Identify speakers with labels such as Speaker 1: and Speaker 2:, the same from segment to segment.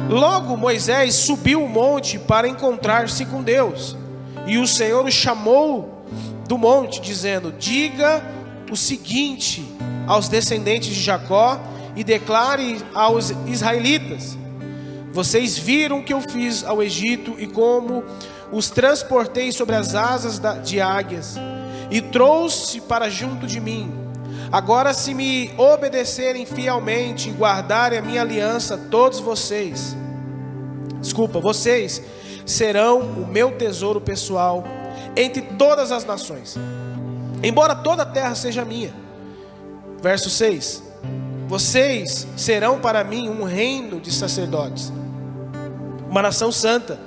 Speaker 1: Logo Moisés subiu o monte para encontrar-se com Deus. E o Senhor o chamou do monte, dizendo: diga o seguinte aos descendentes de Jacó e declare aos israelitas: vocês viram o que eu fiz ao Egito e como os transportei sobre as asas de águias e trouxe para junto de mim. Agora, se me obedecerem fielmente e guardarem a minha aliança, vocês serão o meu tesouro pessoal entre todas as nações, embora toda a terra seja minha. Verso 6: vocês serão para mim um reino de sacerdotes, uma nação santa.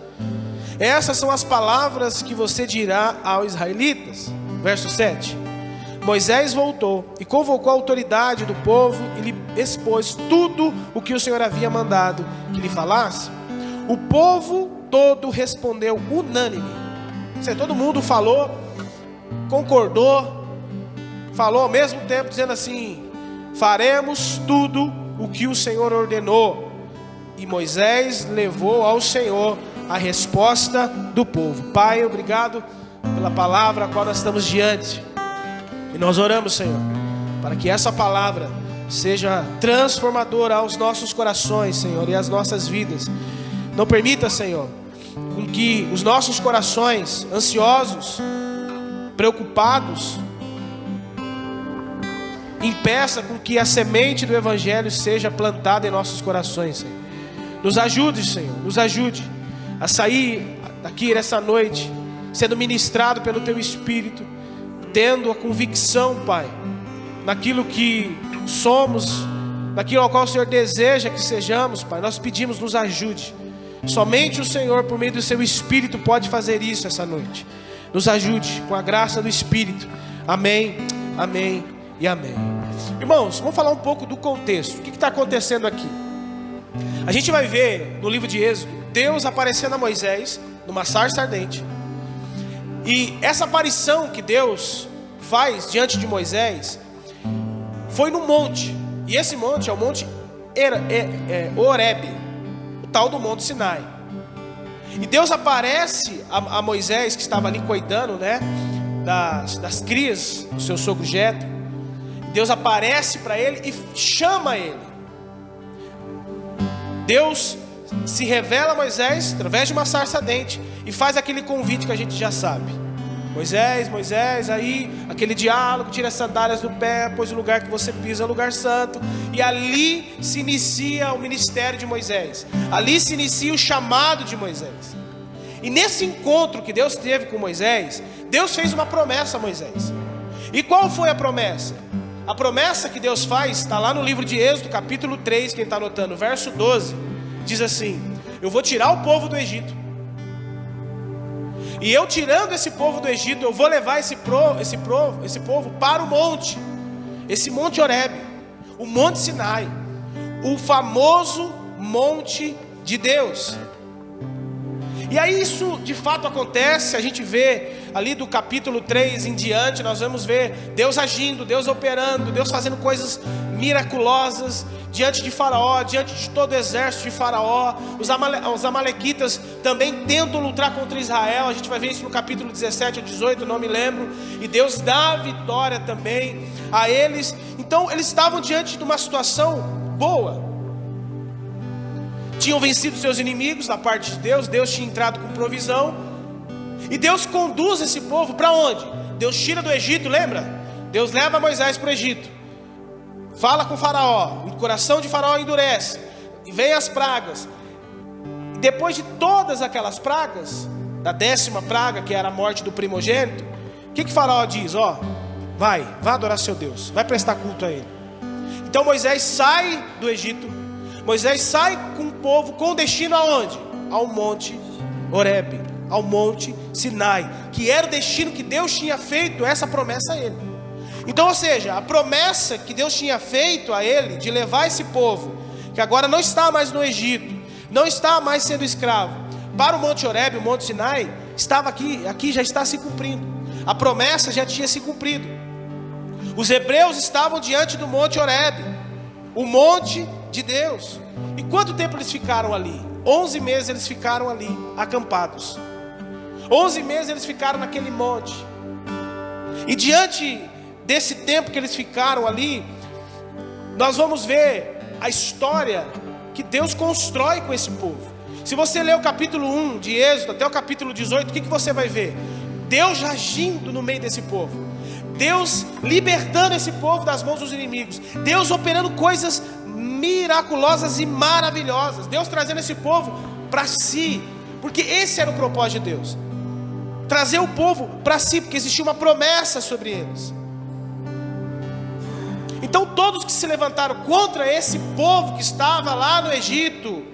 Speaker 1: Essas são as palavras que você dirá aos israelitas. Verso 7: Moisés voltou e convocou a autoridade do povo e lhe expôs tudo o que o Senhor havia mandado que lhe falasse. O povo todo respondeu unânime. Todo mundo falou, concordou, falou ao mesmo tempo, dizendo assim: faremos tudo o que o Senhor ordenou. E Moisés levou ao Senhor a resposta do povo. Pai, obrigado pela palavra a qual nós estamos diante. E nós oramos, Senhor, para que essa palavra seja transformadora aos nossos corações, Senhor, e às nossas vidas. Não permita, Senhor, com que os nossos corações ansiosos, preocupados, impeça com que a semente do Evangelho seja plantada em nossos corações, Senhor. Nos ajude, Senhor, nos ajude a sair daqui nessa noite, sendo ministrado pelo Teu Espírito, tendo a convicção, Pai, naquilo que somos, naquilo ao qual o Senhor deseja que sejamos, Pai. Nós pedimos, nos ajude. Somente o Senhor, por meio do Seu Espírito, pode fazer isso essa noite. Nos ajude com a graça do Espírito. Amém, amém e amém. Irmãos, vamos falar um pouco do contexto. O que está acontecendo aqui? A gente vai ver no livro de Êxodo Deus aparecendo a Moisés numa sarça ardente. E essa aparição que Deus faz diante de Moisés foi no monte. E esse monte é o monte Horebe, o tal do monte Sinai. E Deus aparece a Moisés, que estava ali cuidando, né, das crias do seu sogro Jetro. Deus aparece para ele e chama ele. Deus se revela a Moisés através de uma sarça ardente e faz aquele convite que a gente já sabe. Moisés, Moisés, aí aquele diálogo: tira as sandálias do pé, pois o lugar que você pisa é um lugar santo. E ali se inicia o ministério de Moisés, ali se inicia o chamado de Moisés. E nesse encontro que Deus teve com Moisés, Deus fez uma promessa a Moisés. E qual foi a promessa? A promessa que Deus faz está lá no livro de Êxodo, capítulo 3, quem está anotando, verso 12, diz assim: eu vou tirar o povo do Egito, e eu tirando esse povo do Egito, eu vou levar esse povo para o monte, esse monte Horebe, o monte Sinai, o famoso monte de Deus. E aí isso de fato acontece. A gente vê ali do capítulo 3 em diante, nós vamos ver Deus agindo, Deus operando, Deus fazendo coisas miraculosas diante de Faraó, diante de todo o exército de Faraó. Os amalequitas também tentam lutar contra Israel. A gente vai ver isso no capítulo 17 ou 18, não me lembro. E Deus dá a vitória também a eles. Então eles estavam diante de uma situação boa. Tinham vencido seus inimigos da parte de Deus. Deus tinha entrado com provisão. E Deus conduz esse povo para onde? Deus tira do Egito, lembra? Deus leva Moisés para o Egito. Fala com Faraó. O coração de Faraó endurece. E vem as pragas. E depois de todas aquelas pragas, da 10ª praga, que era a morte do primogênito, o que Faraó diz? Vai adorar seu Deus, vai prestar culto a ele. Então Moisés sai do Egito. Moisés sai com o povo com destino aonde? Ao monte Horebe, ao monte Sinai, que era o destino que Deus tinha feito essa promessa a ele. Então, ou seja, a promessa que Deus tinha feito a ele de levar esse povo, que agora não está mais no Egito, não está mais sendo escravo, para o monte Horebe, o monte Sinai, estava aqui já está se cumprindo. A promessa já tinha se cumprido. Os hebreus estavam diante do monte Horebe, o monte de Deus. E quanto tempo eles ficaram ali? 11 meses eles ficaram ali, acampados. 11 meses eles ficaram naquele monte. E diante desse tempo que eles ficaram ali, nós vamos ver a história que Deus constrói com esse povo. Se você ler o capítulo 1 de Êxodo até o capítulo 18, o que você vai ver? Deus agindo no meio desse povo, Deus libertando esse povo das mãos dos inimigos, Deus operando coisas miraculosas e maravilhosas, Deus trazendo esse povo para si, porque esse era o propósito de Deus, trazer o povo para si, porque existia uma promessa sobre eles. Então todos que se levantaram contra esse povo que estava lá no Egito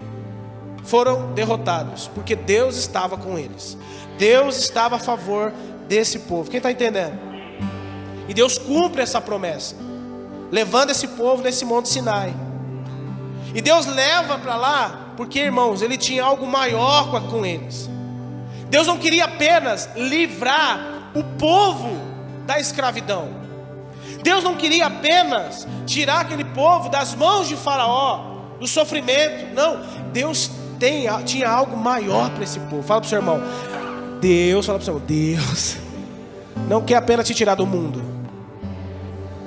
Speaker 1: foram derrotados, porque Deus estava com eles, Deus estava a favor desse povo. Quem está entendendo? E Deus cumpre essa promessa, levando esse povo nesse monte Sinai. E Deus leva para lá, porque, irmãos, Ele tinha algo maior com eles. Deus não queria apenas livrar o povo da escravidão. Deus não queria apenas tirar aquele povo das mãos de Faraó, do sofrimento. Não, Deus tinha algo maior para esse povo. Fala para o seu irmão, Deus não quer apenas te tirar do mundo.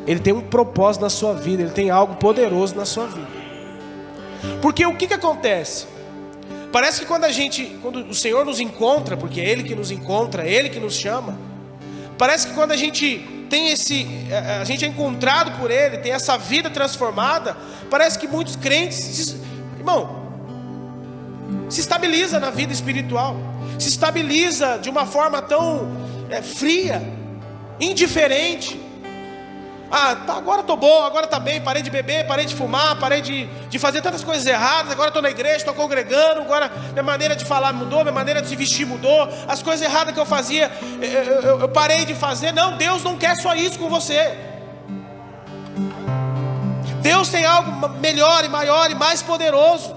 Speaker 1: Ele tem um propósito na sua vida, Ele tem algo poderoso na sua vida. Porque o que acontece? Parece que quando o Senhor nos encontra, porque é Ele que nos encontra, é Ele que nos chama. Parece que quando a gente é encontrado por Ele, tem essa vida transformada, parece que muitos crentes, se estabiliza na vida espiritual, se estabiliza de uma forma tão fria, indiferente. Agora estou bom, agora está bem, parei de beber, parei de fumar, parei de fazer tantas coisas erradas, agora estou na igreja, estou congregando, agora minha maneira de falar mudou, minha maneira de se vestir mudou, as coisas erradas que eu fazia, eu parei de fazer. Não, Deus não quer só isso com você. Deus tem algo melhor e maior e mais poderoso.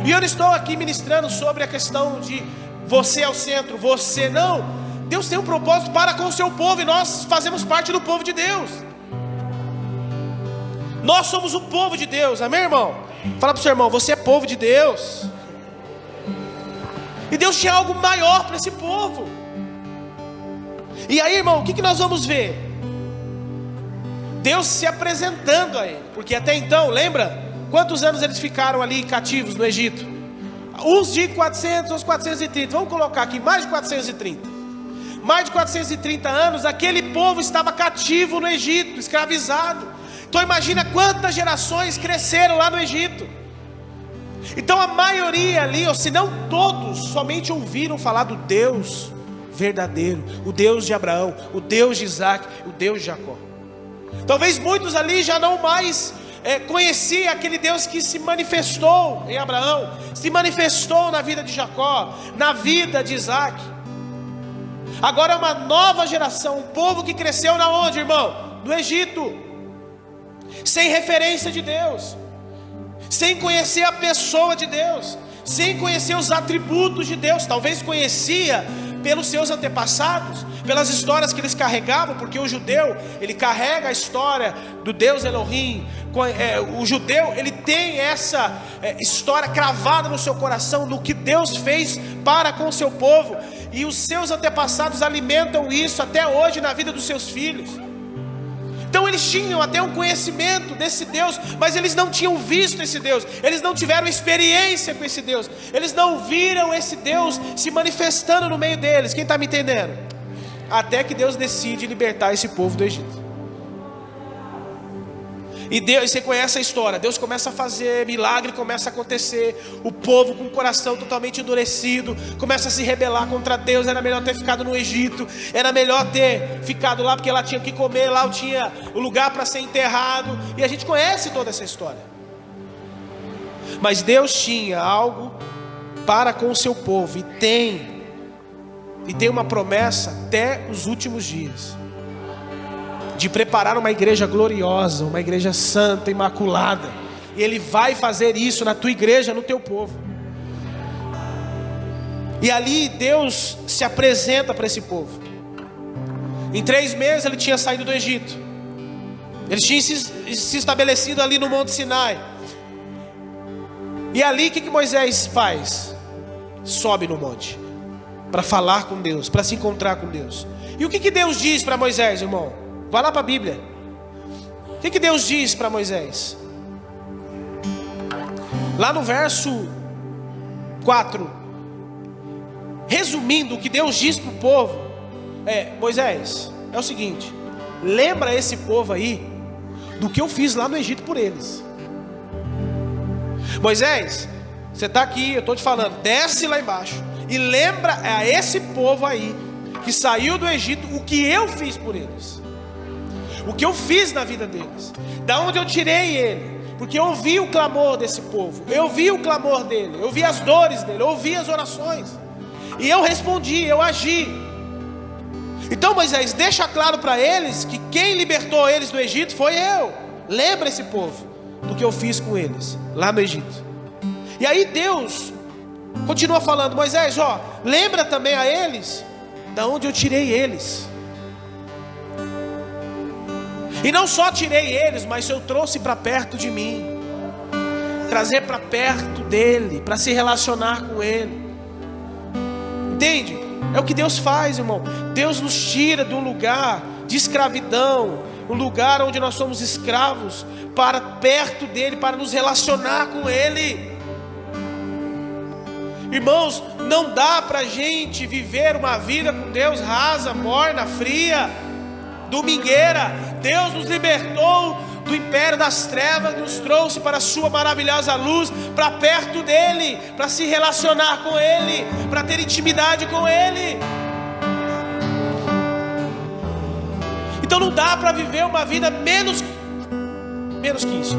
Speaker 1: E eu não estou aqui ministrando sobre a questão de você é o centro, você não. Deus tem um propósito para com o seu povo, e nós fazemos parte do povo de Deus. Nós somos o povo de Deus, amém, irmão? Fala para o seu irmão, você é povo de Deus. E Deus tinha algo maior para esse povo. E aí, irmão, o que nós vamos ver? Deus se apresentando a ele, porque até então, lembra? Quantos anos eles ficaram ali cativos no Egito? Uns de 400, uns 430, vamos colocar aqui, mais de 430. Mais de 430 anos, aquele povo estava cativo no Egito, escravizado. Então imagina quantas gerações cresceram lá no Egito. Então a maioria ali, ou se não todos, somente ouviram falar do Deus verdadeiro, o Deus de Abraão, o Deus de Isaac, o Deus de Jacó. Talvez muitos ali já não mais conheciam aquele Deus que se manifestou em Abraão, se manifestou na vida de Jacó, na vida de Isaac. Agora é uma nova geração, um povo que cresceu na onde, irmão? No Egito, sem referência de Deus, sem conhecer a pessoa de Deus, sem conhecer os atributos de Deus. Talvez conhecia pelos seus antepassados, pelas histórias que eles carregavam, porque o judeu, ele carrega a história do Deus Elohim. O judeu, ele tem essa história cravada no seu coração, do que Deus fez para com o seu povo. E os seus antepassados alimentam isso até hoje na vida dos seus filhos. Então eles tinham até um conhecimento desse Deus, mas eles não tinham visto esse Deus, eles não tiveram experiência com esse Deus, eles não viram esse Deus se manifestando no meio deles. Quem está me entendendo? Até que Deus decide libertar esse povo do Egito. E Deus, você conhece a história, Deus começa a fazer, milagre começa a acontecer, o povo com o coração totalmente endurecido, começa a se rebelar contra Deus. Era melhor ter ficado no Egito, era melhor ter ficado lá, porque lá tinha o que comer, lá tinha o lugar para ser enterrado, e a gente conhece toda essa história. Mas Deus tinha algo para com o seu povo, e tem uma promessa até os últimos dias, de preparar uma igreja gloriosa, uma igreja santa, imaculada. E Ele vai fazer isso na tua igreja, no teu povo. E ali Deus se apresenta para esse povo. Em 3 meses ele tinha saído do Egito. Eles tinham se estabelecido ali no Monte Sinai. E ali o que Moisés faz? Sobe no monte para falar com Deus, para se encontrar com Deus. E o que Deus diz para Moisés, irmão? Vai lá para a Bíblia. O que Deus diz para Moisés? Lá no verso 4, resumindo, o que Deus diz para o povo Moisés, é o seguinte: lembra esse povo aí do que eu fiz lá no Egito por eles. Moisés, você está aqui, eu estou te falando, desce lá embaixo e lembra a esse povo aí que saiu do Egito o que eu fiz por eles, o que eu fiz na vida deles, da onde eu tirei ele, porque eu ouvi o clamor desse povo, eu vi o clamor dele, eu vi as dores dele, eu ouvi as orações, e eu respondi, eu agi. Então Moisés, deixa claro para eles que quem libertou eles do Egito foi eu. Lembra esse povo do que eu fiz com eles lá no Egito. E aí Deus continua falando: Moisés, lembra também a eles da onde eu tirei eles. E não só tirei eles, mas eu trouxe para perto de mim, trazer para perto dele, para se relacionar com ele. Entende? É o que Deus faz, irmão. Deus nos tira de um lugar de escravidão, um lugar onde nós somos escravos, para perto dele, para nos relacionar com ele. Irmãos, não dá para a gente viver uma vida com Deus rasa, morna, fria, domingueira. Deus nos libertou do império das trevas, nos trouxe para a sua maravilhosa luz, para perto dele, para se relacionar com ele, para ter intimidade com ele. Então não dá para viver uma vida menos que isso.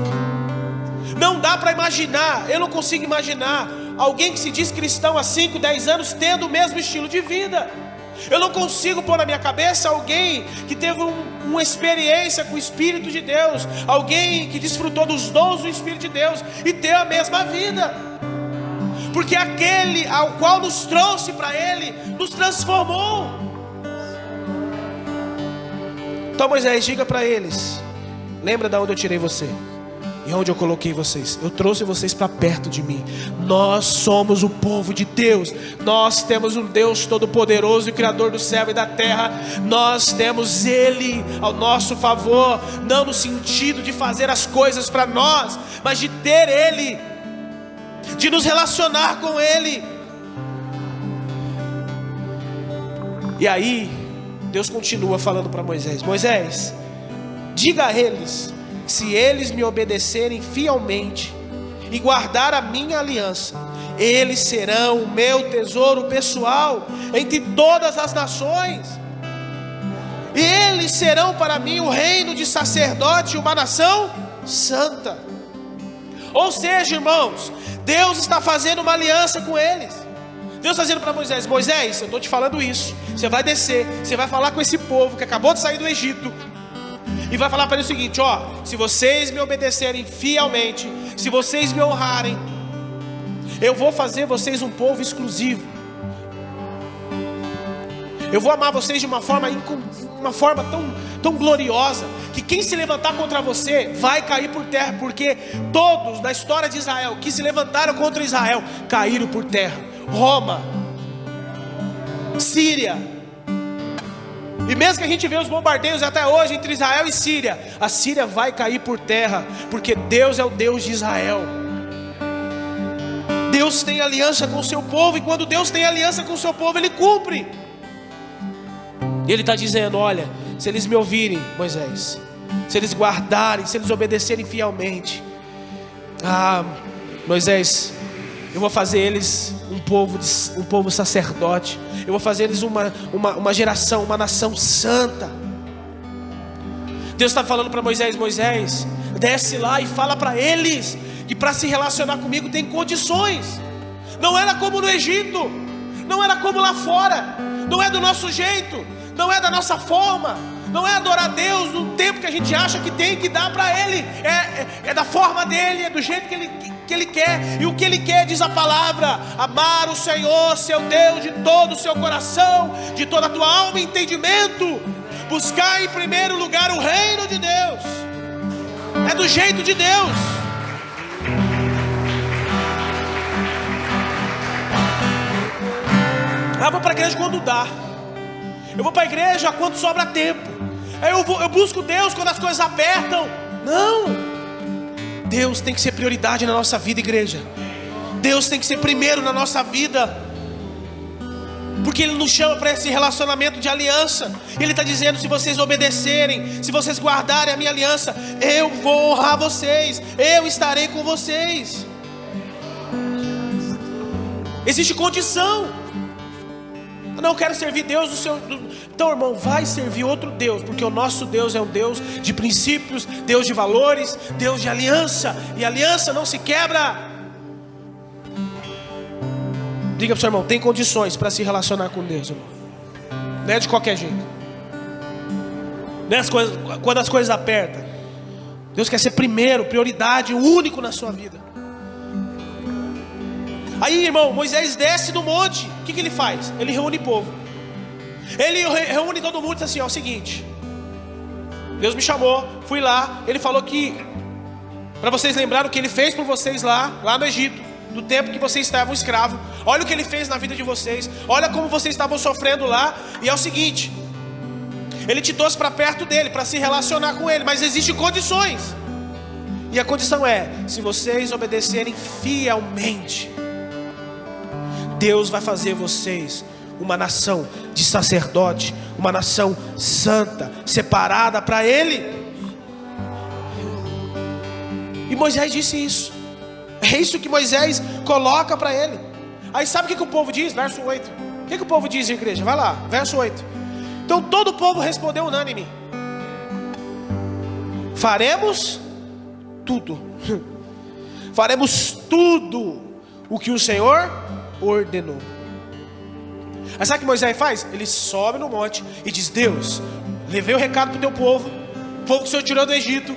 Speaker 1: Não dá para imaginar, eu não consigo imaginar alguém que se diz cristão há 5, 10 anos tendo o mesmo estilo de vida. Eu não consigo pôr na minha cabeça alguém que teve uma experiência com o Espírito de Deus, alguém que desfrutou dos dons do Espírito de Deus e ter a mesma vida, porque aquele ao qual nos trouxe para ele, nos transformou. Então Moisés, diga para eles: lembra de onde eu tirei você e onde eu coloquei vocês. Eu trouxe vocês para perto de mim. Nós somos o povo de Deus. Nós temos um Deus todo-poderoso e Criador do céu e da terra. Nós temos Ele ao nosso favor, não no sentido de fazer as coisas para nós, mas de ter Ele, de nos relacionar com Ele. E aí Deus continua falando para Moisés: Moisés, diga a eles, se eles me obedecerem fielmente e guardar a minha aliança, eles serão o meu tesouro pessoal entre todas as nações, e eles serão para mim o reino de sacerdote e uma nação santa. Ou seja, irmãos, Deus está fazendo uma aliança com eles. Deus está dizendo para Moisés: Moisés, eu estou te falando isso, você vai descer, você vai falar com esse povo que acabou de sair do Egito, e vai falar para ele o seguinte: se vocês me obedecerem fielmente, se vocês me honrarem, eu vou fazer vocês um povo exclusivo. Eu vou amar vocês de uma forma tão gloriosa, que quem se levantar contra você vai cair por terra, porque todos na história de Israel que se levantaram contra Israel caíram por terra. Roma, Síria. E mesmo que a gente vê os bombardeios até hoje entre Israel e Síria, a Síria vai cair por terra, porque Deus é o Deus de Israel. Deus tem aliança com o seu povo, e quando Deus tem aliança com o seu povo, Ele cumpre. E Ele está dizendo: olha, se eles me ouvirem, Moisés, se eles guardarem, se eles obedecerem fielmente, Moisés, eu vou fazer eles um povo sacerdote. Eu vou fazer eles uma geração, uma nação santa. Deus está falando para Moisés: Moisés, desce lá e fala para eles que para se relacionar comigo tem condições. Não era como no Egito, não era como lá fora, não é do nosso jeito, não é da nossa forma, não é adorar a Deus no tempo que a gente acha que tem que dar para Ele, é da forma dEle, é do jeito que Ele quer. E o que Ele quer, diz a palavra: amar o Senhor, seu Deus, de todo o seu coração, de toda a tua alma e entendimento, buscar em primeiro lugar o reino de Deus É do jeito de Deus. Eu vou para a igreja quando dá. Eu vou para a igreja quando sobra tempo. Eu busco Deus quando as coisas apertam. Não. Deus tem que ser prioridade na nossa vida, igreja. Deus tem que ser primeiro na nossa vida. Porque Ele nos chama para esse relacionamento de aliança. Ele está dizendo: se vocês obedecerem, se vocês guardarem a minha aliança, eu vou honrar vocês, eu estarei com vocês. Existe condição. Eu não quero servir Deus do seu... Então, irmão, vai servir outro Deus, porque o nosso Deus é um Deus de princípios, Deus de valores, Deus de aliança. E aliança não se quebra. Diga para o seu irmão: tem condições para se relacionar com Deus, irmão. Não é de qualquer jeito. Não é quando as coisas apertam. Deus quer ser primeiro, prioridade, o único na sua vida. Aí, irmão, Moisés desce do monte. O que ele faz? Ele reúne o povo. Ele reúne todo mundo e diz assim: ó, é o seguinte, Deus me chamou, fui lá. Ele falou que, para vocês lembrarem o que Ele fez por vocês lá no Egito, do tempo que vocês estavam escravos. Olha o que Ele fez na vida de vocês. Olha como vocês estavam sofrendo lá. E é o seguinte, Ele te trouxe para perto dEle, para se relacionar com Ele. Mas existem condições. E a condição é: se vocês obedecerem fielmente, Deus vai fazer vocês uma nação de sacerdote, uma nação santa, separada para Ele. E Moisés disse isso. É isso que Moisés coloca para ele. Aí sabe o que o povo diz? Verso 8. O que o povo diz, igreja? Vai lá, verso 8. Então todo o povo respondeu unânime: faremos tudo. Faremos tudo o que o Senhor ordenou. Aí sabe o que Moisés faz? Ele sobe no monte e diz: Deus, levei o recado para o teu povo, o povo que o Senhor tirou do Egito.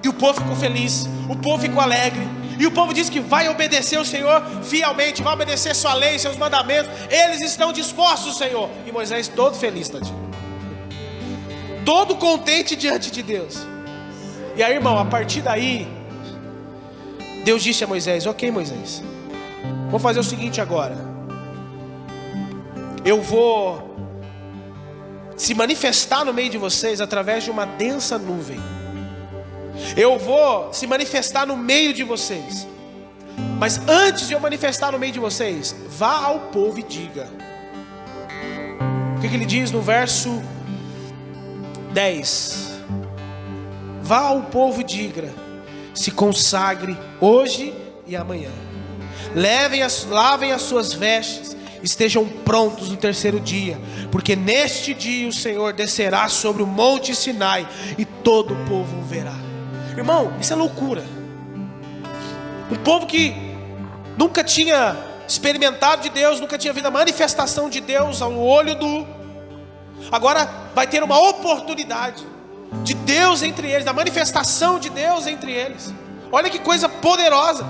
Speaker 1: E o povo ficou feliz, o povo ficou alegre. E o povo diz que vai obedecer o Senhor fielmente, vai obedecer sua lei, seus mandamentos. Eles estão dispostos, Senhor. E Moisés todo feliz, tadinho, todo contente diante de Deus. E aí, irmão, a partir daí, Deus disse a Moisés: ok, Moisés, vou fazer o seguinte agora. Eu vou se manifestar no meio de vocês através de uma densa nuvem. Eu vou se manifestar no meio de vocês. Mas antes de eu manifestar no meio de vocês, vá ao povo e diga. O que ele diz no verso 10? Vá ao povo e diga: se consagre hoje e amanhã. Lavem as suas vestes, estejam prontos no terceiro dia, porque neste dia o Senhor descerá sobre o monte Sinai e todo o povo o verá. Irmão, isso é loucura. Um povo que nunca tinha experimentado de Deus, nunca tinha visto a manifestação de Deus ao olho nu, agora vai ter uma oportunidade de Deus entre eles, da manifestação de Deus entre eles. Olha que coisa poderosa.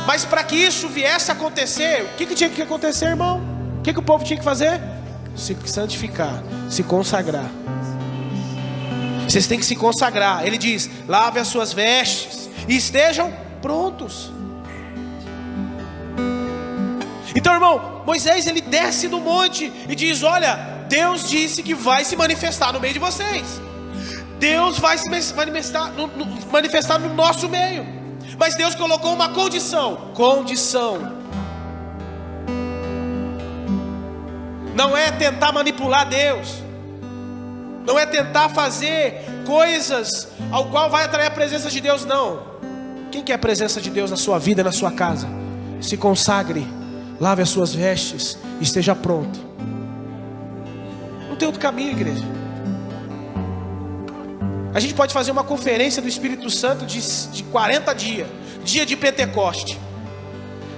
Speaker 1: Mas para que isso viesse a acontecer, o que tinha que acontecer, irmão? O que o povo tinha que fazer? Se santificar, se consagrar. Vocês têm que se consagrar. Ele diz: lave as suas vestes e estejam prontos. Então, irmão, Moisés ele desce do monte e diz: olha, Deus disse que vai se manifestar no meio de vocês. Deus vai se manifestar no nosso meio. Mas Deus colocou uma condição. Não é tentar manipular Deus, não é tentar fazer coisas ao qual vai atrair a presença de Deus, não. Quem quer a presença de Deus na sua vida, na sua casa? Se consagre, lave as suas vestes e esteja pronto. Não tem outro caminho, igreja. A gente pode fazer uma conferência do Espírito Santo de 40 dias, dia de Pentecoste.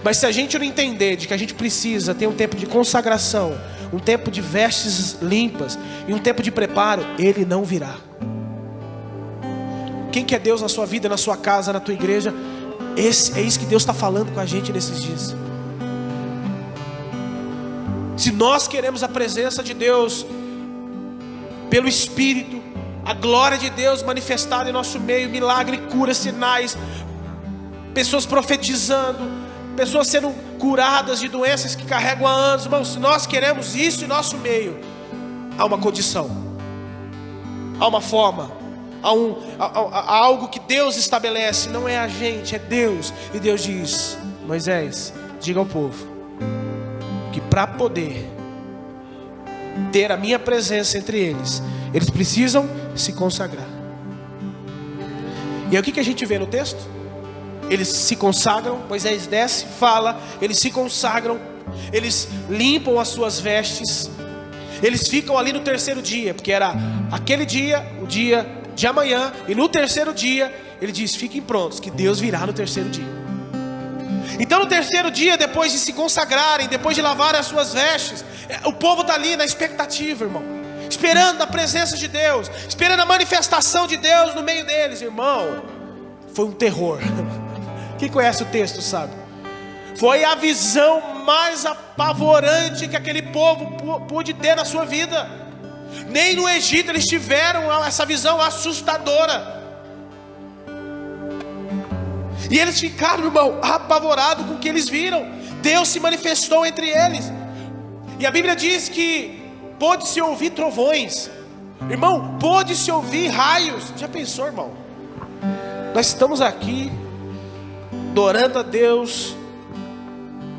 Speaker 1: Mas se a gente não entender de que a gente precisa ter um tempo de consagração, um tempo de vestes limpas e um tempo de preparo, Ele não virá. Quem quer Deus na sua vida, na sua casa, na tua igreja? É isso que Deus está falando com a gente nesses dias. Se nós queremos a presença de Deus pelo Espírito, a glória de Deus manifestada em nosso meio, milagre, cura, sinais, pessoas profetizando, pessoas sendo curadas de doenças que carregam há anos. Irmãos, se nós queremos isso em nosso meio, há uma condição, há uma forma, há algo que Deus estabelece. Não é a gente, é Deus. E Deus diz: Moisés, diga ao povo que para poder ter a minha presença entre eles, eles precisam se consagrar. E aí o que a gente vê no texto? Eles se consagram. Moisés desce, fala, eles se consagram, eles limpam as suas vestes, eles ficam ali no terceiro dia, porque era aquele dia, o dia de amanhã, e no terceiro dia, ele diz: fiquem prontos, que Deus virá no terceiro dia. Então no terceiro dia, depois de se consagrarem, depois de lavarem as suas vestes, o povo está ali na expectativa, irmão, esperando a presença de Deus, esperando a manifestação de Deus no meio deles. Irmão, foi um terror. Quem conhece o texto sabe. Foi a visão mais apavorante que aquele povo pôde ter na sua vida. Nem no Egito eles tiveram essa visão assustadora. E eles ficaram, irmão, apavorados com o que eles viram. Deus se manifestou entre eles. E a Bíblia diz que pôde-se ouvir trovões. Irmão, pôde-se ouvir raios. Já pensou, irmão? Nós estamos aqui adorando a Deus,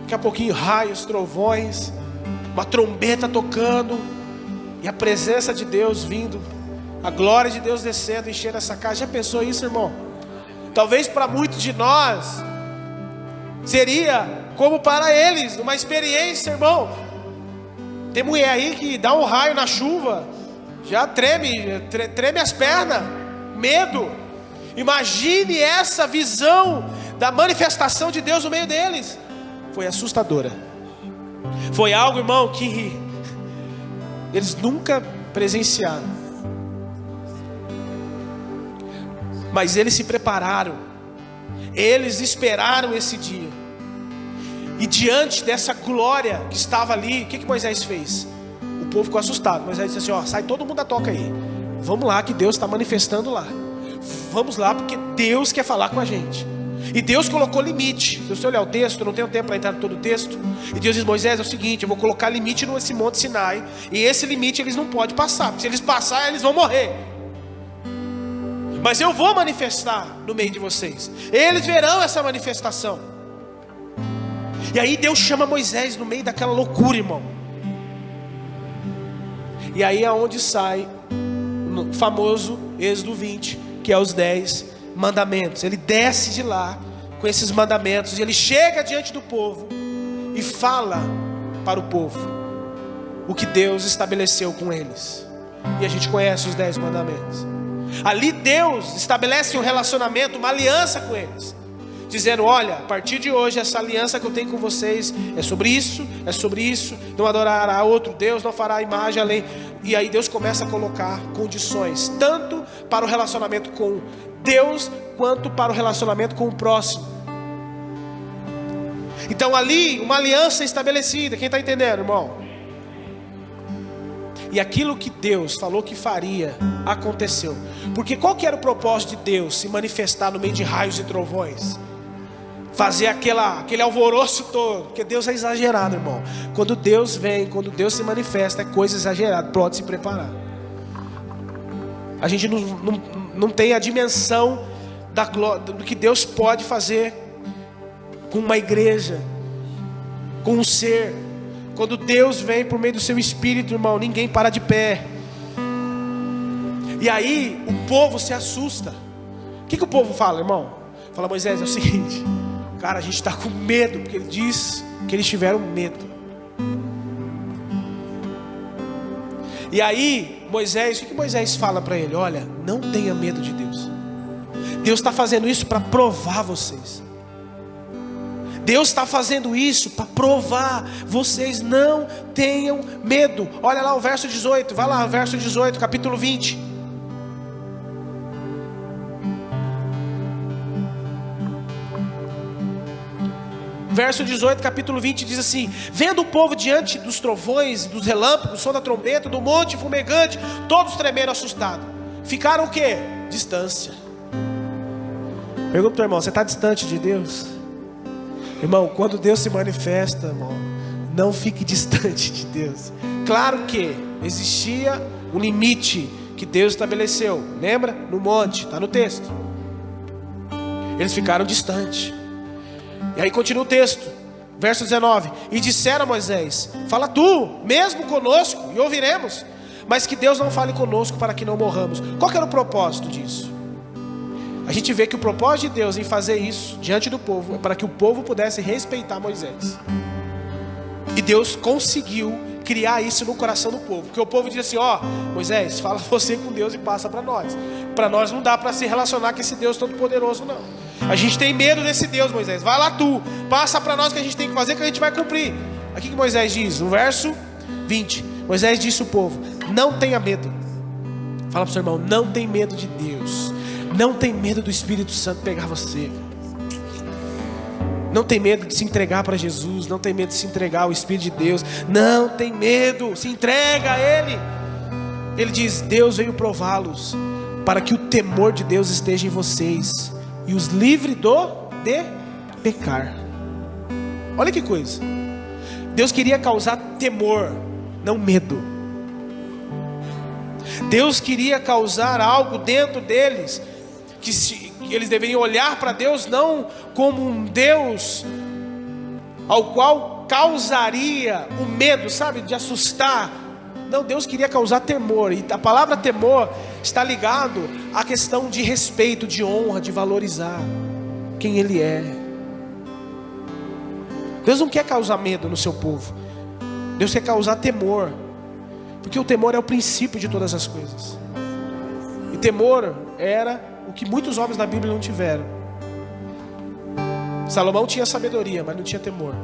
Speaker 1: daqui a pouquinho raios, trovões, uma trombeta tocando, e a presença de Deus vindo, a glória de Deus descendo, enchendo essa casa. Já pensou isso, irmão? Talvez para muitos de nós seria como para eles uma experiência, irmão. Tem mulher aí que dá um raio na chuva, já treme as pernas, medo. Imagine essa visão da manifestação de Deus no meio deles. Foi assustadora. Foi algo, irmão, que eles nunca presenciaram. Mas eles se prepararam, eles esperaram esse dia. E diante dessa glória que estava ali, o que Moisés fez? O povo ficou assustado. Moisés disse assim: sai todo mundo da toca aí, vamos lá que Deus está manifestando lá. Vamos lá porque Deus quer falar com a gente. E Deus colocou limite. Se você olhar o texto, eu não tenho tempo para entrar em todo o texto. E Deus diz: Moisés, é o seguinte, eu vou colocar limite nesse monte Sinai, e esse limite eles não podem passar, porque se eles passarem eles vão morrer. Mas eu vou manifestar no meio de vocês, eles verão essa manifestação. E aí Deus chama Moisés no meio daquela loucura, irmão. E aí é onde sai o famoso Êxodo 20, que é os 10 mandamentos. Ele desce de lá com esses mandamentos, e ele chega diante do povo e fala para o povo o que Deus estabeleceu com eles. E a gente conhece os 10 mandamentos. Ali Deus estabelece um relacionamento, uma aliança com eles, dizendo: olha, a partir de hoje essa aliança que eu tenho com vocês é sobre isso, não adorará outro Deus, não fará imagem além. E aí Deus começa a colocar condições, tanto para o relacionamento com Deus, quanto para o relacionamento com o próximo. Então ali, uma aliança estabelecida. Quem está entendendo, irmão? E aquilo que Deus falou que faria, aconteceu. Porque qual que era o propósito de Deus se manifestar no meio de raios e trovões? Fazer aquele alvoroço todo. Porque Deus é exagerado, irmão. Quando Deus vem, quando Deus se manifesta, é coisa exagerada. Pode se preparar. A gente não tem a dimensão do que Deus pode fazer com uma igreja, com um ser. Quando Deus vem por meio do seu Espírito, irmão, ninguém para de pé. E aí o povo se assusta. O que o povo fala, irmão? Fala: Moisés, é o seguinte, cara, a gente está com medo, porque ele diz que eles tiveram medo. E aí Moisés, o que Moisés fala para ele? Olha, não tenha medo de Deus. Deus está fazendo isso para provar vocês. Deus está fazendo isso para provar vocês. Não tenham medo. Olha lá o verso 18. Vai lá, verso 18, capítulo 20. Verso 18, capítulo 20 diz assim: vendo o povo diante dos trovões, dos relâmpagos, som da trombeta, do monte fumegante, todos tremeram assustados. ficaram o quê? Distância. Pergunta pro irmão, você está distante de Deus? Irmão, quando Deus se manifesta, irmão, não fique distante de Deus. Claro que existia um limite que Deus estabeleceu. Lembra? No monte, está no texto. Eles ficaram distantes. E aí continua o texto, verso 19. E disseram a Moisés: fala tu mesmo conosco e ouviremos, mas que Deus não fale conosco para que não morramos. Qual que era o propósito disso? A gente vê que o propósito de Deus em fazer isso diante do povo é para que o povo pudesse respeitar Moisés. E Deus conseguiu criar isso no coração do povo. Porque o povo diz assim: ó, Moisés, fala você com Deus e passa para nós. Para nós não dá para se relacionar com esse Deus todo poderoso, não. A gente tem medo desse Deus, Moisés. Vai lá tu, passa para nós o que a gente tem que fazer, que a gente vai cumprir. Aqui que Moisés diz, no verso 20. Moisés disse ao povo: não tenha medo. Fala para o seu irmão: não tem medo de Deus. Não tem medo do Espírito Santo pegar você. Não tem medo de se entregar para Jesus. Não tem medo de se entregar ao Espírito de Deus. Não tem medo, se entrega a Ele. Ele diz: Deus veio prová-los, para que o temor de Deus esteja em vocês e os livre de pecar. Olha que coisa. Deus queria causar temor, não medo. Deus queria causar algo dentro deles, que eles deveriam olhar para Deus não como um Deus ao qual causaria o medo, sabe, de assustar. Não, Deus queria causar temor. E a palavra temor está ligado à questão de respeito, de honra, de valorizar quem Ele é. Deus não quer causar medo no seu povo. Deus quer causar temor, porque o temor é o princípio de todas as coisas. E temor era o que muitos homens da Bíblia não tiveram. Salomão tinha sabedoria, mas não tinha temor.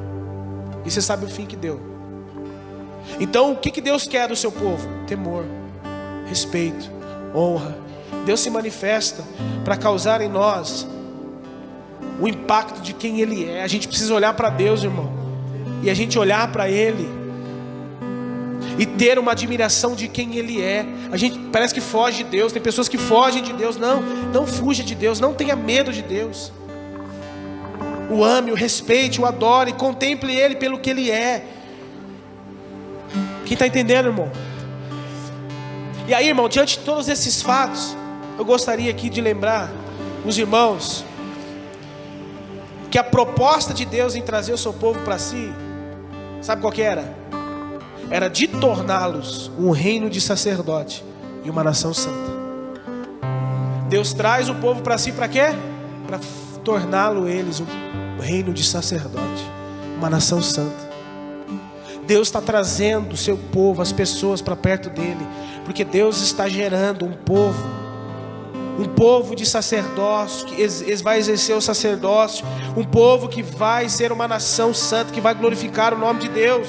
Speaker 1: E você sabe o fim que deu. Então o que Deus quer do seu povo? Temor, respeito, honra. Deus se manifesta para causar em nós o impacto de quem Ele é. A gente precisa olhar para Deus, irmão, e a gente olhar para Ele e ter uma admiração de quem Ele é. A gente parece que foge de Deus. Tem pessoas que fogem de Deus. Não fuja de Deus. Não tenha medo de Deus. O ame, o respeite, o adore, contemple Ele pelo que Ele é. Quem está entendendo, irmão? E aí, irmão, diante de todos esses fatos, eu gostaria aqui de lembrar os irmãos que a proposta de Deus em trazer o seu povo para si, sabe qual que era? Era de torná-los um reino de sacerdote e uma nação santa. Deus traz o povo para si para quê? Para torná-lo eles um reino de sacerdote, uma nação santa. Deus está trazendo o seu povo, as pessoas para perto dele, porque Deus está gerando um povo de sacerdócio, que vai exercer o sacerdócio, um povo que vai ser uma nação santa, que vai glorificar o nome de Deus.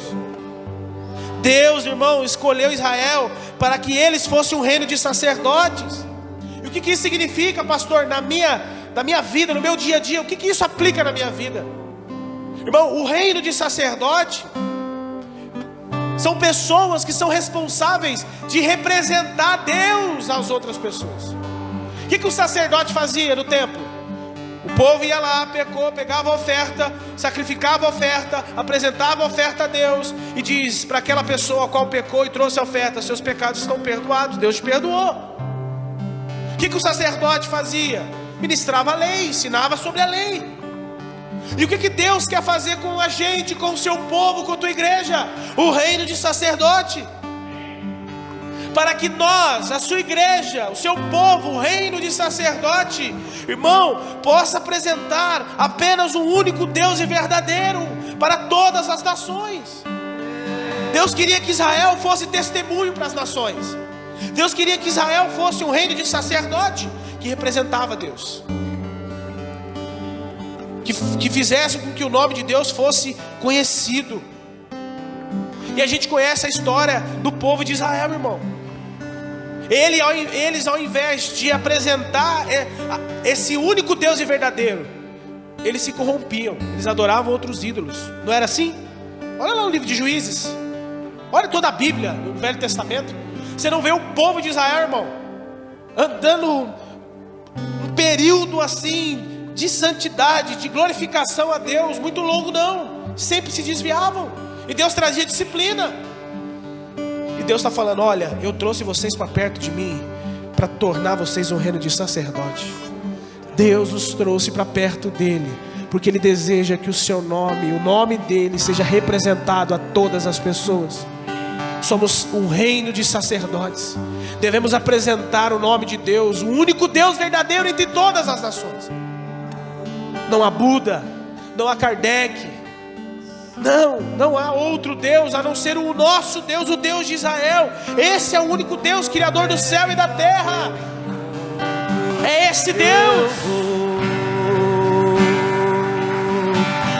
Speaker 1: Deus, irmão, escolheu Israel para que eles fossem um reino de sacerdotes. E o que isso significa, pastor, na minha vida, no meu dia a dia? O que isso aplica na minha vida? Irmão, o reino de sacerdote são pessoas que são responsáveis de representar Deus às outras pessoas. O que o sacerdote fazia no templo? O povo ia lá, pecou, pegava a oferta, sacrificava a oferta, apresentava a oferta a Deus e diz para aquela pessoa a qual pecou e trouxe a oferta: seus pecados estão perdoados, Deus te perdoou. O que o sacerdote fazia? Ministrava a lei, ensinava sobre a lei. E o que Deus quer fazer com a gente, com o seu povo, com a tua igreja? O reino de sacerdote. Para que nós, a sua igreja, o seu povo, o reino de sacerdote, irmão, possa apresentar apenas um único Deus e verdadeiro para todas as nações. Deus queria que Israel fosse testemunho para as nações. Deus queria que Israel fosse um reino de sacerdote que representava Deus, que fizesse com que o nome de Deus fosse conhecido. E a gente conhece a história do povo de Israel, irmão. Eles ao invés de apresentar esse único Deus e verdadeiro, eles se corrompiam, eles adoravam outros ídolos. Não era assim? Olha lá no livro de Juízes, olha toda a Bíblia, no Velho Testamento. Você não vê o povo de Israel, irmão, andando um período assim de santidade, de glorificação a Deus, muito longo não, sempre se desviavam, e Deus trazia disciplina. E Deus está falando: olha, eu trouxe vocês para perto de mim, para tornar vocês um reino de sacerdote. Deus os trouxe para perto dele, porque Ele deseja que o seu nome, o nome dele, seja representado a todas as pessoas. Somos um reino de sacerdotes, devemos apresentar o nome de Deus, o único Deus verdadeiro entre todas as nações. Não há Buda, não há Kardec, não há outro Deus a não ser o nosso Deus, o Deus de Israel. Esse é o único Deus, Criador do céu e da terra. É esse Deus.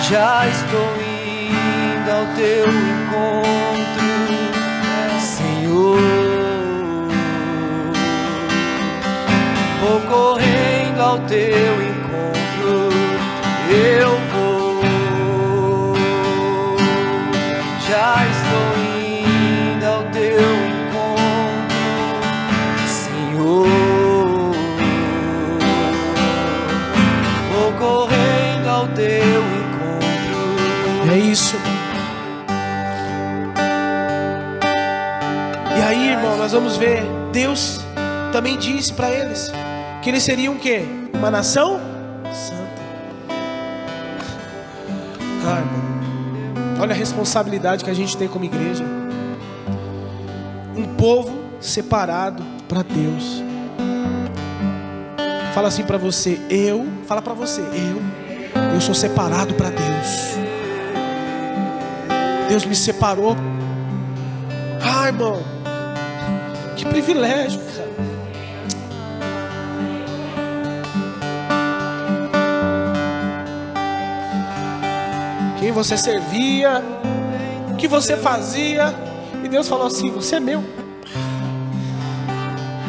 Speaker 2: Já estou indo ao teu encontro, Senhor. Vou correndo ao teu encontro, eu vou. Já estou indo ao teu encontro, Senhor. Vou correndo ao teu encontro.
Speaker 1: É isso. E aí, irmão, nós vamos ver, Deus também disse para eles que eles seriam o quê? Uma nação santa. Ah, irmão, olha a responsabilidade que a gente tem como igreja. Um povo separado para Deus. Fala assim para você: fala para você, eu sou separado para Deus. Deus me separou. Ah, irmão, que privilégio, cara. Quem você servia, o que você fazia, e Deus falou assim: você é meu.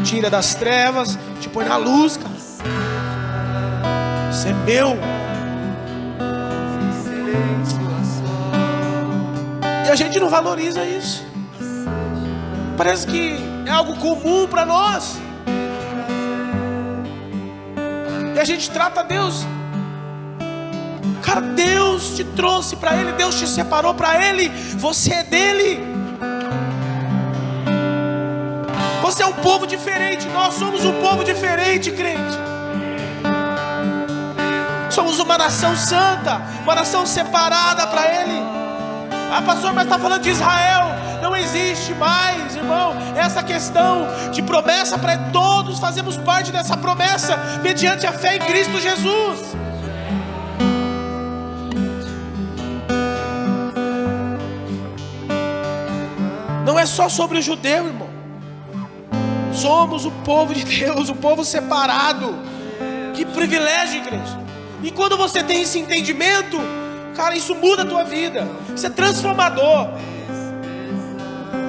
Speaker 1: Tira das trevas, te põe na luz, cara. Você é meu. E a gente não valoriza isso. Parece que é algo comum para nós. E a gente trata Deus. Cara, Deus te trouxe para Ele, Deus te separou para Ele. Você é dele. Você é um povo diferente. Nós somos um povo diferente, crente. Somos uma nação santa, uma nação separada para Ele. Ah, pastor, mas está falando de Israel. Não existe mais, irmão, essa questão de promessa para todos. Fazemos parte dessa promessa mediante a fé em Cristo Jesus. Não é só sobre o judeu, irmão. Somos o povo de Deus, o povo separado. Que privilégio, igreja. E quando você tem esse entendimento, cara, isso muda a tua vida. Isso é transformador.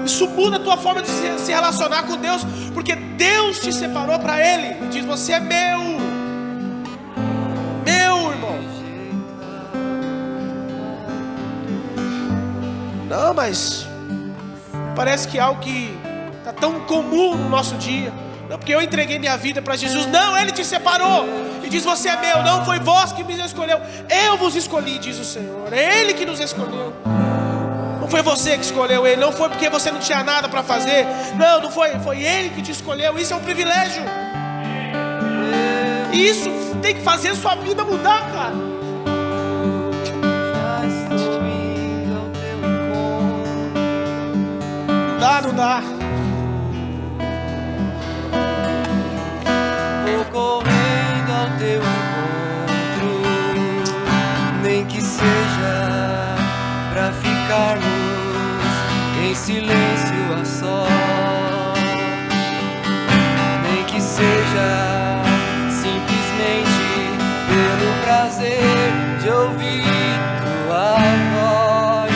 Speaker 1: Isso muda a tua forma de se relacionar com Deus, porque Deus te separou para Ele. E diz: você é meu. Meu, irmão. Não, mas parece que é algo que está tão comum no nosso dia. Não, porque eu entreguei minha vida para Jesus. Não, Ele te separou. E diz: você é meu. Não foi vós que me escolheu, eu vos escolhi, diz o Senhor. É Ele que nos escolheu. Não foi você que escolheu Ele. Não foi porque você não tinha nada para fazer. Não foi. Foi Ele que te escolheu. Isso é um privilégio. E isso tem que fazer a sua vida mudar, cara. Não dá.
Speaker 2: Vou correndo ao teu encontro, nem que seja pra ficarmos em silêncio a sós, nem que seja simplesmente pelo prazer de ouvir tua voz.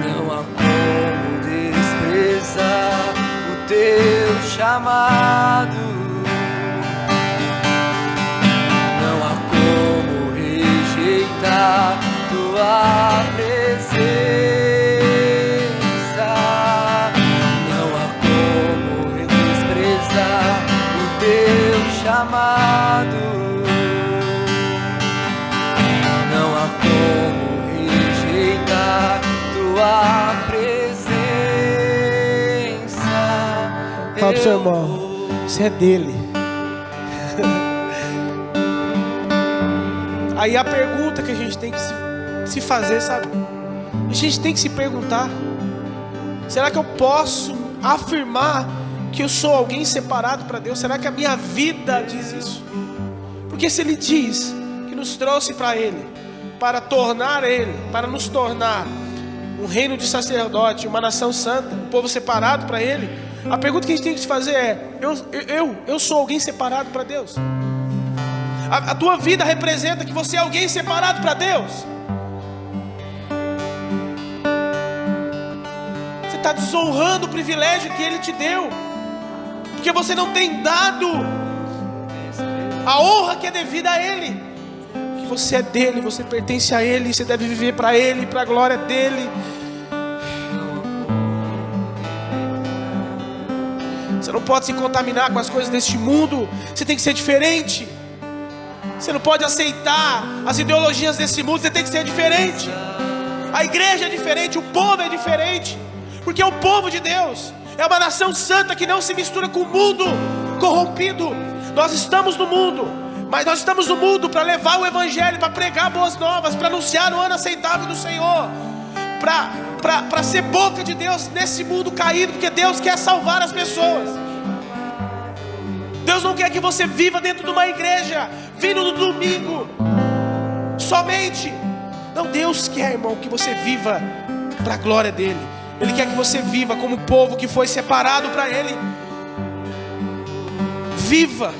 Speaker 2: Não há como desprezar o teu chamado. Tua presença, não há como desprezar o teu
Speaker 1: isso, irmão, isso é dele. Aí a pergunta que a gente tem que se fazer, sabe? A gente tem que se perguntar: será que eu posso afirmar que eu sou alguém separado para Deus? Será que a minha vida diz isso? Porque se Ele diz que nos trouxe para Ele, para nos tornar um reino de sacerdote, uma nação santa, um povo separado para Ele, a pergunta que a gente tem que se fazer é: eu sou alguém separado para Deus? A tua vida representa que você é alguém separado para Deus? Você está desonrando o privilégio que Ele te deu, porque você não tem dado a honra que é devida a Ele. Que você é dele, você pertence a Ele, você deve viver para Ele, para a glória dEle. Você não pode se contaminar com as coisas deste mundo. Você tem que ser diferente. Você não pode aceitar as ideologias desse mundo. Você tem que ser diferente. A igreja é diferente, o povo é diferente, porque é o povo de Deus, é uma nação santa que não se mistura com o mundo corrompido. Nós estamos no mundo, mas nós estamos no mundo para levar o evangelho, para pregar boas novas, para anunciar o ano aceitável do Senhor, para ser boca de Deus nesse mundo caído, porque Deus quer salvar as pessoas. Deus não quer que você viva dentro de uma igreja, vindo no domingo somente. Não, Deus quer, irmão, que você viva para a glória dEle. Ele quer que você viva como povo que foi separado para Ele. Viva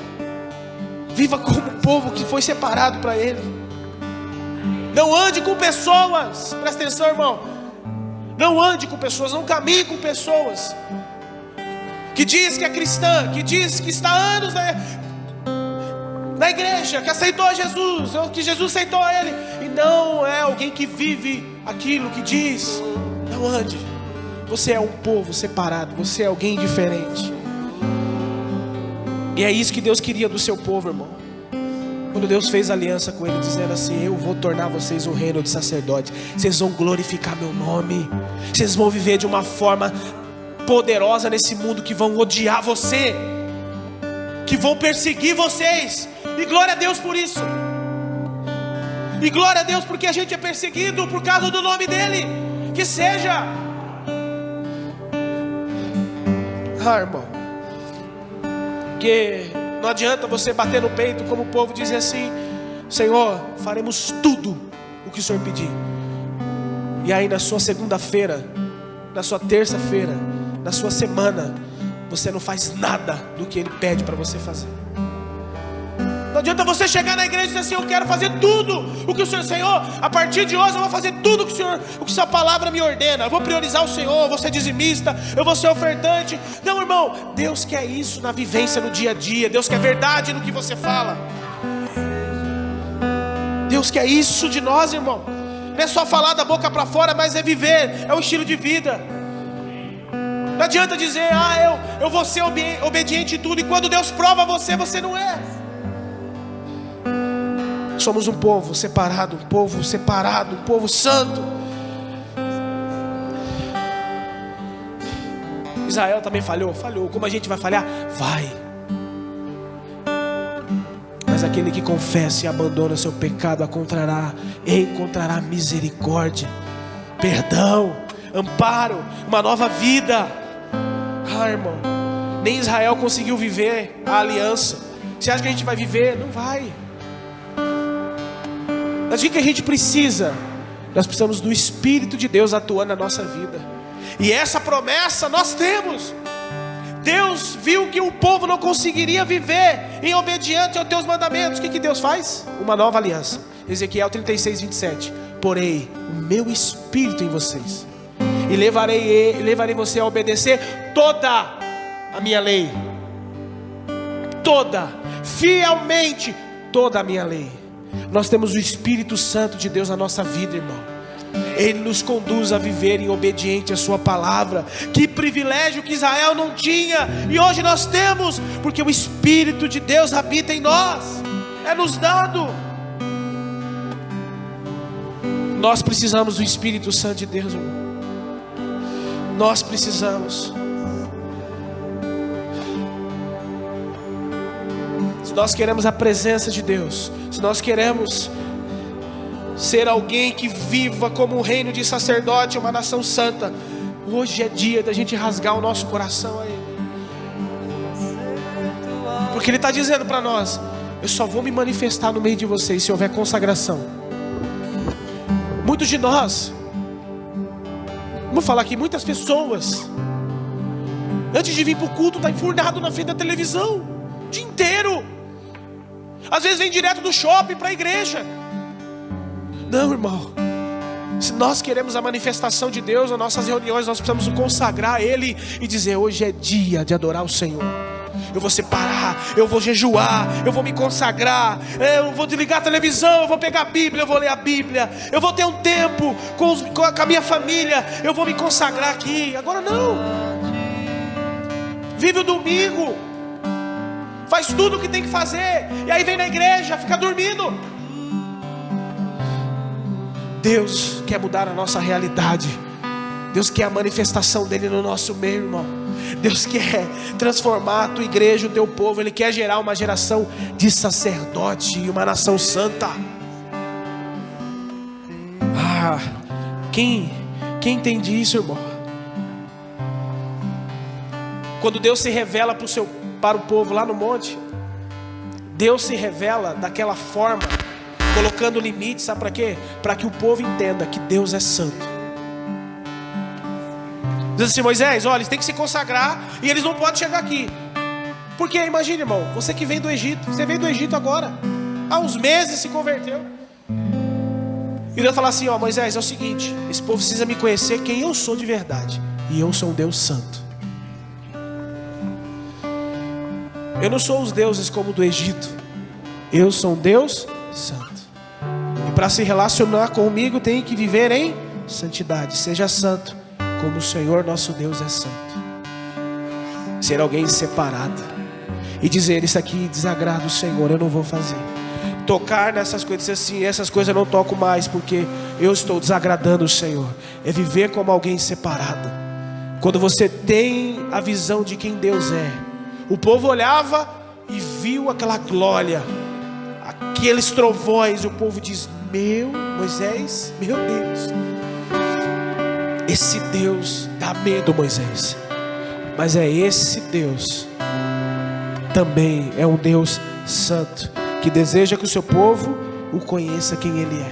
Speaker 1: como povo que foi separado para Ele. Não ande com pessoas, presta atenção, irmão. Não ande com pessoas, não caminhe com pessoas que diz que é cristã, que diz que está há anos na igreja, que aceitou Jesus, ou que Jesus aceitou ele, e não é alguém que vive aquilo que diz. Não ande. Você é um povo separado, você é alguém diferente. E é isso que Deus queria do seu povo, irmão. Quando Deus fez aliança com ele, dizendo assim: eu vou tornar vocês um reino de sacerdote, vocês vão glorificar meu nome, vocês vão viver de uma forma poderosa nesse mundo, que vão odiar você, que vão perseguir vocês, e glória a Deus por isso. E glória a Deus porque a gente é perseguido por causa do nome dEle. Que seja, irmão, que não adianta você bater no peito como o povo dizer assim: Senhor, faremos tudo o que o Senhor pedir. E aí na sua segunda-feira, na sua terça-feira, na sua semana, você não faz nada do que Ele pede para você fazer. Não adianta você chegar na igreja e dizer assim: eu quero fazer tudo o que o Senhor, a partir de hoje eu vou fazer tudo o que sua palavra me ordena. Eu vou priorizar o Senhor, eu vou ser dizimista, eu vou ser ofertante. Não, irmão, Deus quer isso na vivência, no dia a dia. Deus quer verdade no que você fala. Deus quer isso de nós, irmão. Não é só falar da boca para fora, mas é viver, é um estilo de vida. Não adianta dizer: eu vou ser obediente em tudo, e quando Deus prova você, você não é. Somos um povo separado, um povo santo. Israel também falhou. Como a gente vai falhar? Vai. Mas aquele que confessa e abandona seu pecado encontrará misericórdia, perdão, amparo, uma nova vida. Irmão, nem Israel conseguiu viver a aliança. Você acha que a gente vai viver? Não vai. Mas o que a gente precisa? Nós precisamos do Espírito de Deus atuando na nossa vida. E essa promessa nós temos. Deus viu que o povo não conseguiria viver em obediência aos teus mandamentos. O que Deus faz? Uma nova aliança. Ezequiel 36, 27. Porei o meu Espírito em vocês, e levarei você a obedecer toda a minha lei. Fielmente toda a minha lei. Nós temos o Espírito Santo de Deus na nossa vida, irmão. Ele nos conduz a viver em obediência à sua palavra. Que privilégio que Israel não tinha, e hoje nós temos, porque o Espírito de Deus habita em nós, é nos dado. Nós precisamos do Espírito Santo de Deus, irmão. Nós precisamos. nós queremos a presença de Deus, se nós queremos ser alguém que viva como um reino de sacerdote, uma nação santa, hoje é dia da gente rasgar o nosso coração a Ele. Porque Ele está dizendo para nós: eu só vou me manifestar no meio de vocês se houver consagração. Muitos de nós, vamos falar aqui, muitas pessoas, antes de vir para o culto, está enfurnado na frente da televisão o dia inteiro. Às vezes vem direto do shopping para a igreja. Não, irmão, se nós queremos a manifestação de Deus nas nossas reuniões, nós precisamos consagrar a Ele e dizer: hoje é dia de adorar o Senhor. Eu vou separar, eu vou jejuar, eu vou me consagrar, eu vou desligar a televisão, eu vou pegar a Bíblia, eu vou ler a Bíblia, eu vou ter um tempo com a minha família, eu vou me consagrar aqui. Agora não. Vive o domingo, faz tudo o que tem que fazer, e aí vem na igreja, fica dormindo. Deus quer mudar a nossa realidade. Deus quer a manifestação dEle no nosso meio, irmão. Deus quer transformar a tua igreja, o teu povo. Ele quer gerar uma geração de sacerdote e uma nação santa. Quem entende isso, irmão? Quando Deus se revela para o povo lá no monte, Deus se revela daquela forma, colocando limites, sabe para quê? Para que o povo entenda que Deus é santo. Diz assim: Moisés, olha, eles têm que se consagrar e eles não podem chegar aqui. Porque imagine, irmão, você que vem do Egito, você veio do Egito agora, há uns meses se converteu. E Deus fala assim: ó, Moisés, é o seguinte, esse povo precisa me conhecer quem eu sou de verdade. E eu sou um Deus santo. Eu não sou os deuses como o do Egito. Eu sou um Deus santo. E para se relacionar comigo tem que viver em santidade. Seja santo como o Senhor nosso Deus é santo. Ser alguém separado e dizer: isso aqui desagrada o Senhor, eu não vou fazer. Tocar nessas coisas, dizer assim: essas coisas eu não toco mais porque eu estou desagradando o Senhor. É viver como alguém separado. Quando você tem a visão de quem Deus é, o povo olhava e viu aquela glória, aqueles trovões, e o povo diz: Moisés, meu Deus, esse Deus dá medo, Moisés. Mas é esse Deus também é um Deus santo, que deseja que o seu povo o conheça quem Ele é.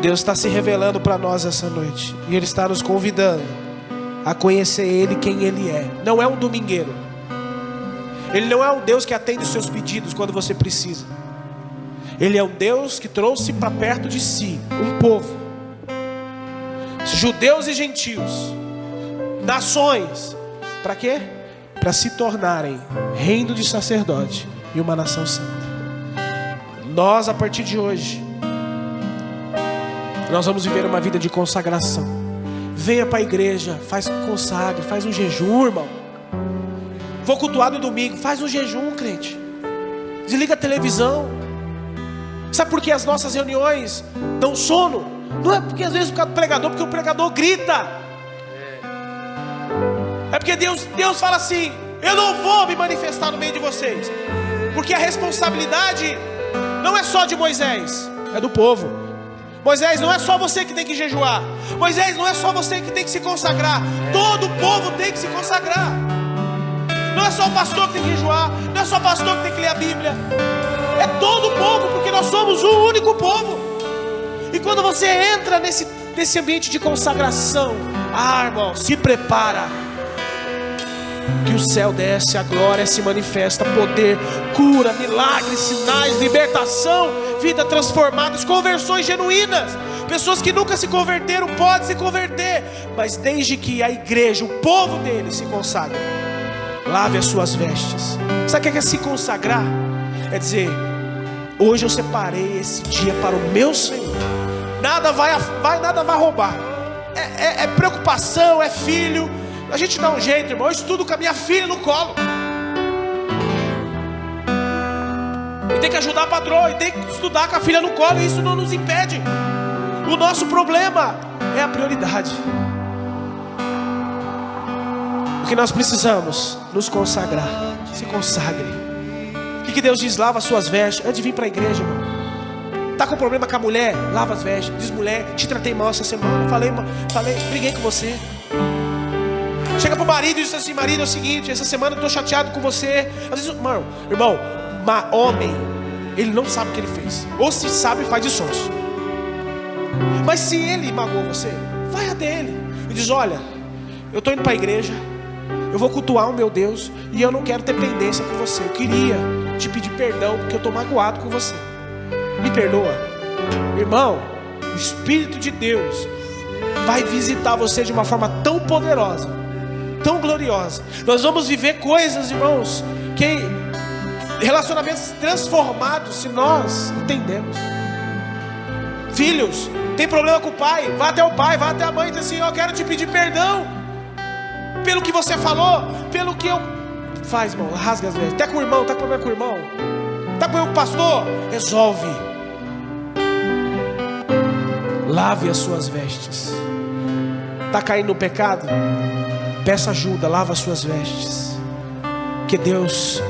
Speaker 1: Deus está se revelando para nós essa noite, e Ele está nos convidando a conhecer Ele, quem Ele é. Não é um domingueiro. Ele não é um Deus que atende os seus pedidos quando você precisa. Ele é um Deus que trouxe para perto de si um povo, judeus e gentios, nações. Para quê? Para se tornarem reino de sacerdote e uma nação santa. Nós, a partir de hoje, nós vamos viver uma vida de consagração. Venha para a igreja, consagre, faz um jejum, irmão. Vou cultuar no domingo, faz um jejum, crente. Desliga a televisão. Sabe por que as nossas reuniões dão sono? Não é porque às vezes por causa do pregador, porque o pregador grita. É porque Deus fala assim: eu não vou me manifestar no meio de vocês. Porque a responsabilidade não é só de Moisés, é do povo. Moisés, não é só você que tem que jejuar. Moisés, não é só você que tem que se consagrar. Todo o povo tem que se consagrar. Não é só o pastor que tem que jejuar. Não é só o pastor que tem que ler a Bíblia. É todo o povo, porque nós somos um único povo. E quando você entra nesse ambiente de consagração, irmão, se prepara, que o céu desce, a glória se manifesta, poder, cura, milagres, sinais, libertação, vida transformada, conversões genuínas. Pessoas que nunca se converteram podem se converter, mas desde que a igreja, o povo dele se consagre. Lave as suas vestes. Sabe o que é se consagrar? É dizer: hoje eu separei esse dia para o meu Senhor. Nada vai roubar. É preocupação, é filho. A gente dá um jeito, irmão. Eu estudo com a minha filha no colo. E tem que ajudar a patroa, e tem que estudar com a filha no colo. E isso não nos impede. O nosso problema é a prioridade. O que nós precisamos? Nos consagrar. Se consagre. O que Deus diz? Lava as suas vestes. Antes de vir para a igreja, irmão. Tá com problema com a mulher? Lava as vestes. Diz: mulher, te tratei mal essa semana. Falei, briguei com você. Chega pro marido e diz assim: marido, é o seguinte, essa semana eu tô chateado com você. Às vezes, irmão, homem, ele não sabe o que ele fez. Ou se sabe, faz de sonso. Mas se ele magoou você, vai até ele e diz: olha, eu tô indo para a igreja, eu vou cultuar o meu Deus, e eu não quero ter pendência com você. Eu queria te pedir perdão, porque eu tô magoado com você. Me perdoa. Irmão, o Espírito de Deus vai visitar você de uma forma tão poderosa, tão gloriosa. Nós vamos viver coisas, irmãos, que relacionamentos transformados, se nós entendemos. Filhos, tem problema com o pai? Vá até o pai, vá até a mãe e diz assim: eu quero te pedir perdão pelo que você falou, pelo que eu... Faz, irmão, rasga as vestes. Tá com o irmão, tá com problema com o irmão, tá com problema com o pastor? Resolve. Lave as suas vestes. Tá caindo no pecado? Peça ajuda, lava as suas vestes. Que Deus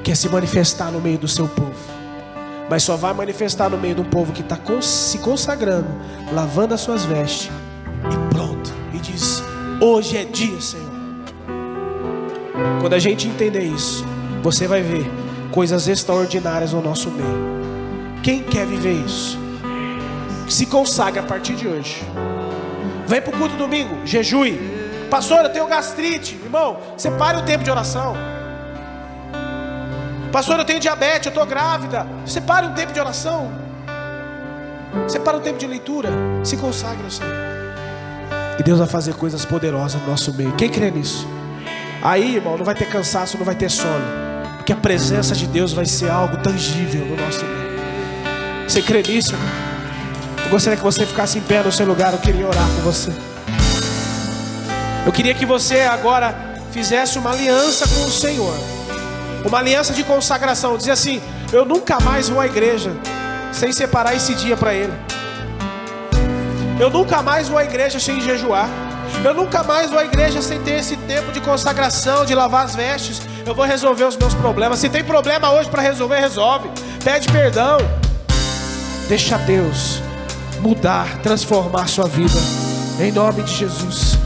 Speaker 1: quer se manifestar no meio do seu povo, mas só vai manifestar no meio de um povo que está se consagrando, lavando as suas vestes e pronto. E diz: hoje é dia, Senhor. Quando a gente entender isso, você vai ver coisas extraordinárias no nosso meio. Quem quer viver isso? Se consagre a partir de hoje. Vem para o culto domingo, jejue. Pastor, eu tenho gastrite. Irmão, separe o tempo de oração. Pastor, eu tenho diabetes, eu estou grávida. Separe um tempo de oração. Separe um tempo de leitura. Se consagre ao Senhor. E Deus vai fazer coisas poderosas no nosso meio. Quem crê nisso? Aí, irmão, não vai ter cansaço, não vai ter sono, porque a presença de Deus vai ser algo tangível no nosso meio. Você crê nisso, irmão? Eu gostaria que você ficasse em pé no seu lugar. Eu queria orar com você. Eu queria que você agora fizesse uma aliança com o Senhor, uma aliança de consagração. Dizer assim: eu nunca mais vou à igreja sem separar esse dia para Ele. Eu nunca mais vou à igreja sem jejuar. Eu nunca mais vou à igreja sem ter esse tempo de consagração, de lavar as vestes. Eu vou resolver os meus problemas. Se tem problema hoje para resolver, resolve. Pede perdão. Deixa Deus mudar, transformar a sua vida, em nome de Jesus.